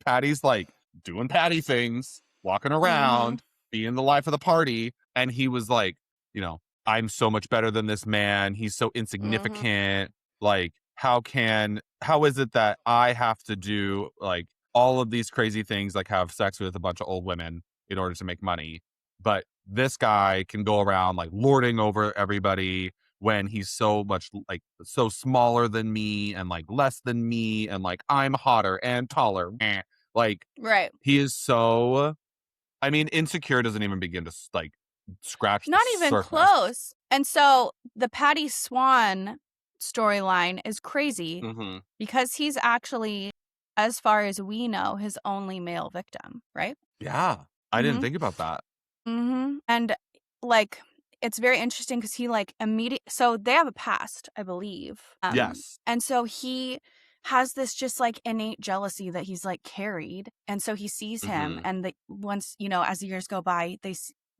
Patty's like doing Patty things, walking around, being the life of the party. And he was like, you know, I'm so much better than this man. He's so insignificant. Like, how is it that I have to do like all of these crazy things, like have sex with a bunch of old women in order to make money? But this guy can go around like lording over everybody when he's so much like so smaller than me and like less than me and like I'm hotter and taller. Like Right. he is so, I mean, Insecure doesn't even begin to like scratch Not the even surface. close. And so the Patty Swan storyline is crazy because he's actually, as far as we know, his only male victim, right? Yeah. I didn't think about that. And like, it's very interesting because he like so they have a past, I believe. Yes. And so he has this just like innate jealousy that he's like carried. And so he sees him and once, you know, as the years go by,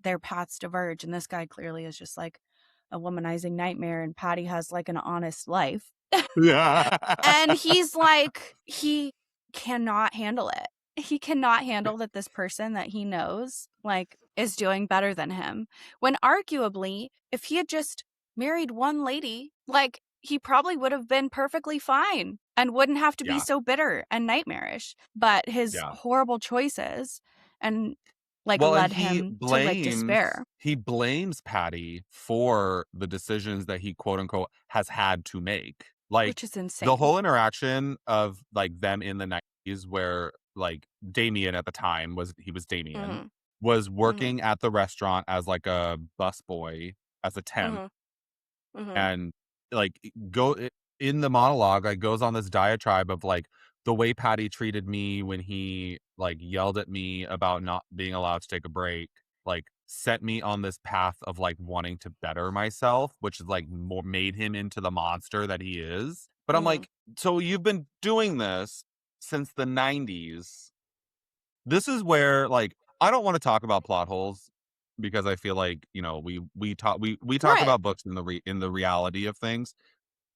their paths diverge. And this guy clearly is just like a womanizing nightmare. And Patty has like an honest life. Yeah. And he's like, he cannot handle it. He cannot handle that this person that he knows like is doing better than him. When arguably, if he had just married one lady, like he probably would have been perfectly fine and wouldn't have to be so bitter and nightmarish. But his horrible choices and like led him to like despair. He blames Patty for the decisions that he quote unquote has had to make. Like, which is insane. The whole interaction of like them in the 90s where like Damien at the time was Damien was working at the restaurant as like a busboy, as a temp. And like in the monologue, like goes on this diatribe of like the way Patty treated me when he like yelled at me about not being allowed to take a break, like set me on this path of like wanting to better myself, which is like more made him into the monster that he is. But I'm like, so you've been doing this since the 90s. This is where like I don't want to talk about plot holes because I feel like, you know, we talk about books in the reality of things.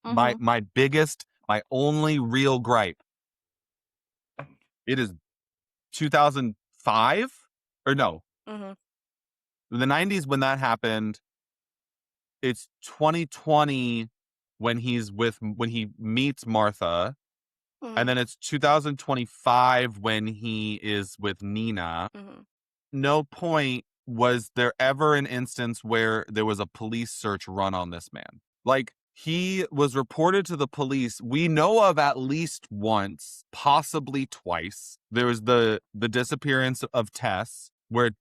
My only real gripe, it is 2005 or no. The 90s when that happened. It's 2020 when he meets Martha. And then it's 2025 when he is with Nina. No point was there ever an instance where there was a police search run on this man. Like, he was reported to the police. We know of at least once, possibly twice. There was the disappearance of Tess, where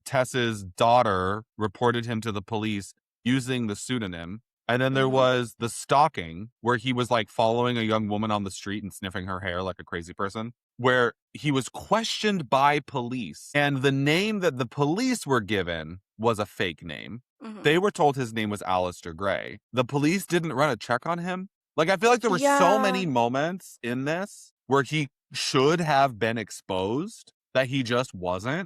Tess's daughter reported him to the police using the pseudonym. And then there was the stalking, where he was like following a young woman on the street and sniffing her hair like a crazy person, where he was questioned by police. And the name that the police were given was a fake name. They were told his name was Alistair Gray. The police didn't run a check on him. Like, I feel like there were so many moments in this where he should have been exposed that he just wasn't.